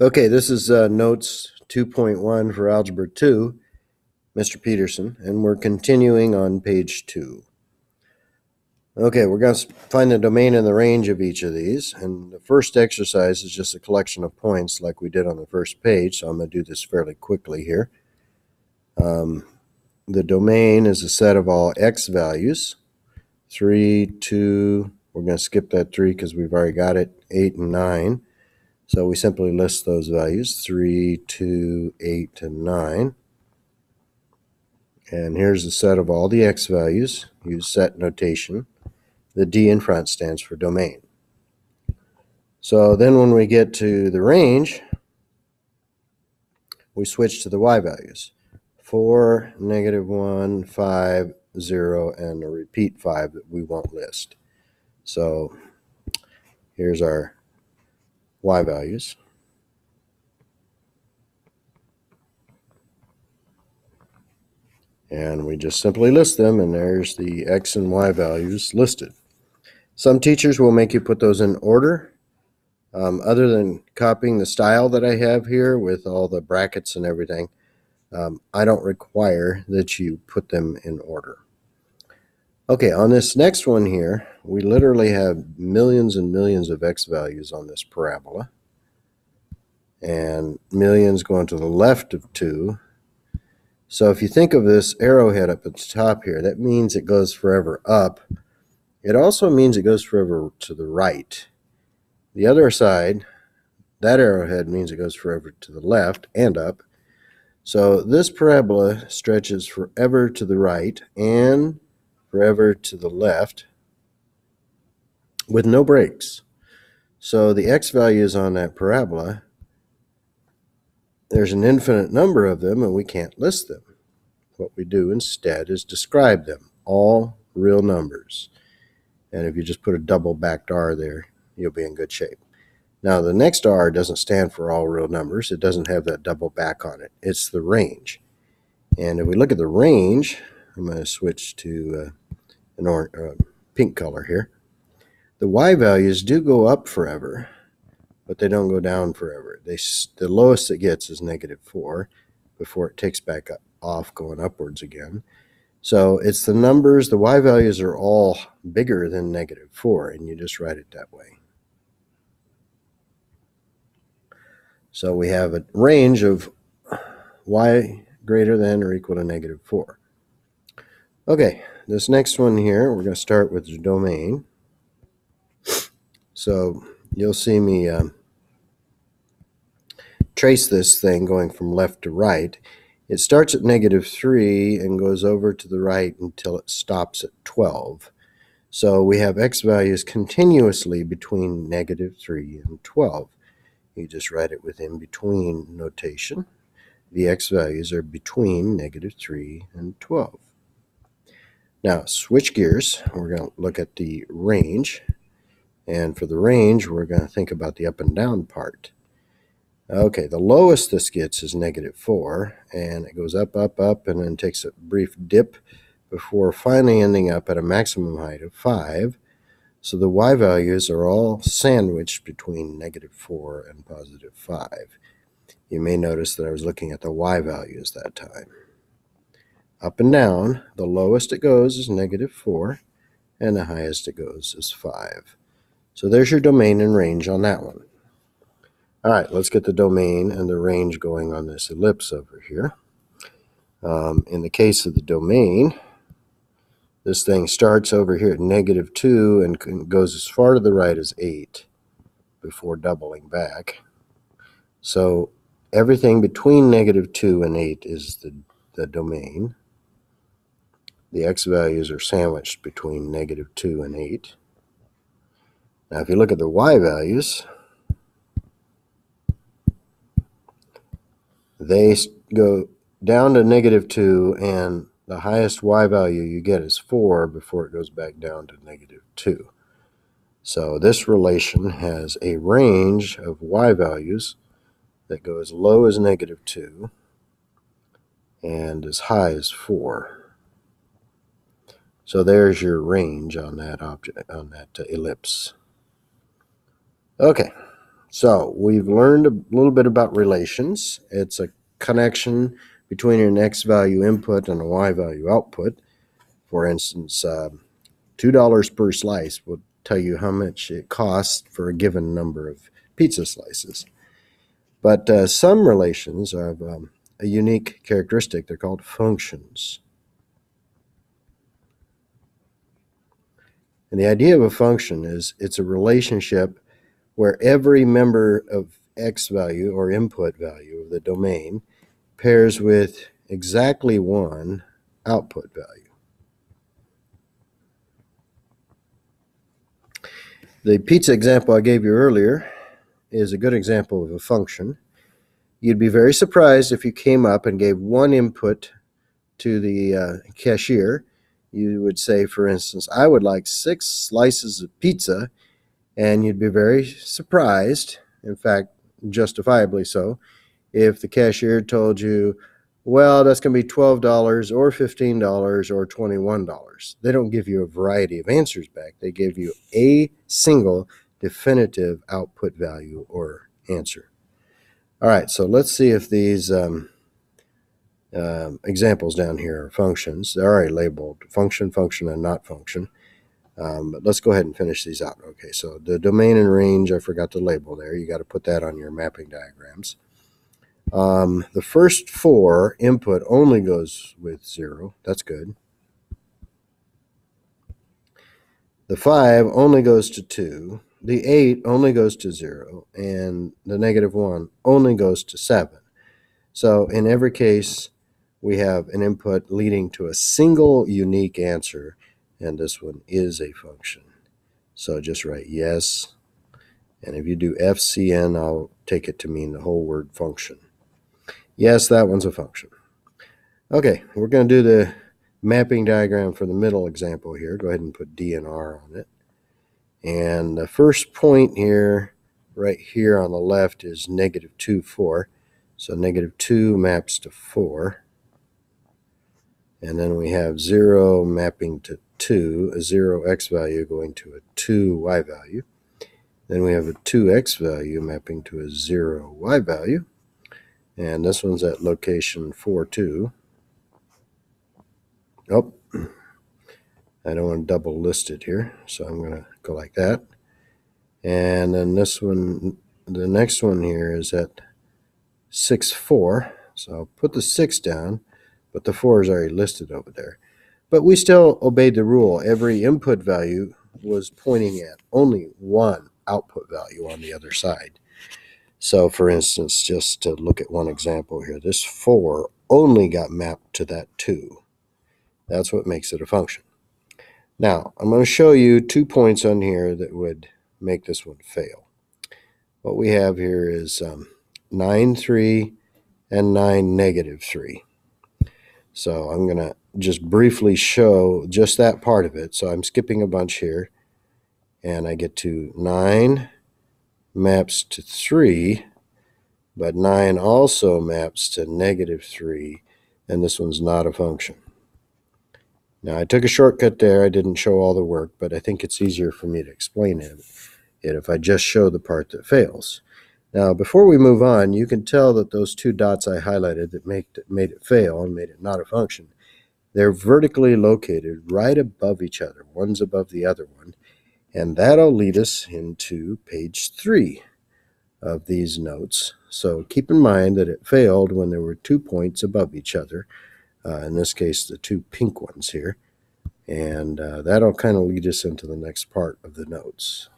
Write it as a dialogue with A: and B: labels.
A: Okay, this is notes 2.1 for Algebra 2, Mr. Peterson, and we're continuing on page 2. Okay, we're going to find the domain and the range of each of these, and the first exercise is just a collection of points like we did on the first page, so I'm going to do this fairly quickly here. The domain is a set of all x values, 3, 2, we're going to skip that 3 because we've already got it, 8 and 9. So we simply list those values, 3, 2, 8, and 9. And here's the set of all the x values. Use set notation. The D in front stands for domain. So then when we get to the range, we switch to the y values. 4, -1, 5, 0, and a repeat 5 that we won't list. So here's our y values. And we just simply list them, and there's the x and y values listed. Some teachers will make you put those in order. Other than copying the style that I have here with all the brackets and everything, I don't require that you put them in order. Okay, on this next one here, we literally have millions and millions of x values on this parabola. And millions going to the left of 2. So if you think of this arrowhead up at the top here, that means it goes forever up. It also means it goes forever to the right. The other side, that arrowhead means it goes forever to the left and up. So this parabola stretches forever to the right and forever to the left with no breaks. So the x values on that parabola, there's an infinite number of them and we can't list them. What we do instead is describe them, all real numbers. And if you just put a double backed R there, you'll be in good shape. Now, the next R doesn't stand for all real numbers. It doesn't have that double back on it. It's the range. And if we look at the range, I'm going to switch to an pink color here. The y values do go up forever, but they don't go down forever. The lowest it gets is -4 before it takes back off, going upwards again. So it's the numbers, the y values are all bigger than -4, and you just write it that way. So we have a range of y greater than or equal to -4. Okay, this next one here, we're going to start with the domain. So you'll see me trace this thing going from left to right. It starts at -3 and goes over to the right until it stops at 12. So we have x values continuously between -3 and 12. You just write it with in between notation. The x values are between -3 and 12. Now switch gears. We're going to look at the range. And for the range, we're going to think about the up and down part. Okay, the lowest this gets is -4, and it goes up, up, up, and then takes a brief dip before finally ending up at a maximum height of 5. So the y values are all sandwiched between -4 and +5. You may notice that I was looking at the y values that time. Up and down, the lowest it goes is -4, and the highest it goes is 5. So there's your domain and range on that one. All right, let's get the domain and the range going on this ellipse over here. In the case of the domain, this thing starts over here at -2 and goes as far to the right as 8 before doubling back. So everything between -2 and 8 is the domain. The x values are sandwiched between -2 and 8. Now if you look at the y values, they go down to -2, and the highest y value you get is 4 before it goes back down to -2. So this relation has a range of y values that go as low as -2 and as high as 4. So there's your range on that object, on that ellipse. Okay, So we've learned a little bit about relations. It's a connection between an X value input and a Y value output. For instance, $2 per slice will tell you how much it costs for a given number of pizza slices. But some relations have a unique characteristic. They're called functions. And the idea of a function is it's a relationship where every member of X value or input value of the domain pairs with exactly one output value. The pizza example I gave you earlier is a good example of a function. You'd be very surprised if you came up and gave one input to the cashier. You would say, for instance, I would like 6 slices of pizza, and you'd be very surprised, in fact, justifiably so, if the cashier told you, well, that's going to be $12 or $15 or $21. They don't give you a variety of answers back. They give you a single definitive output value or answer. All right, so let's see if these examples down here are functions. They're already labeled function, function, and not function. But let's go ahead and finish these out. Okay, so the domain and range, I forgot to label there. You got to put that on your mapping diagrams. The first 4 input only goes with 0. That's good. The 5 only goes to 2. The 8 only goes to 0. And the -1 only goes to 7. So in every case, we have an input leading to a single unique answer, and this one is a function. So just write yes, and if you do FCN, I'll take it to mean the whole word function. Yes, that one's a function. Okay, we're going to do the mapping diagram for the middle example here. Go ahead and put D and R on it. And the first point here, right here on the left, is -2, 4. So -2 maps to 4. And then we have 0 mapping to 2, a 0 X value going to a 2 Y value. Then we have a 2 X value mapping to a 0 Y value. And this one's at location 4, 2. Oh, I don't want to double list it here, so I'm going to go like that. And then this one, the next one here is at 6, 4. So I'll put the 6 down, but the 4 is already listed over there. But we still obeyed the rule. Every input value was pointing at only one output value on the other side. So for instance, just to look at one example here, this 4 only got mapped to that 2. That's what makes it a function. Now, I'm going to show you 2 points on here that would make this one fail. What we have here is 9, 3, and 9, -3. So I'm going to just briefly show just that part of it. So I'm skipping a bunch here, and I get to 9 maps to 3, but 9 also maps to -3, and this one's not a function. Now, I took a shortcut there. I didn't show all the work, but I think it's easier for me to explain it if I just show the part that fails. Now, before we move on, you can tell that those 2 dots I highlighted that made it fail and made it not a function, they're vertically located right above each other. One's above the other one, and that'll lead us into page 3 of these notes. So keep in mind that it failed when there were 2 points above each other, in this case, the 2 pink ones here, and that'll kind of lead us into the next part of the notes.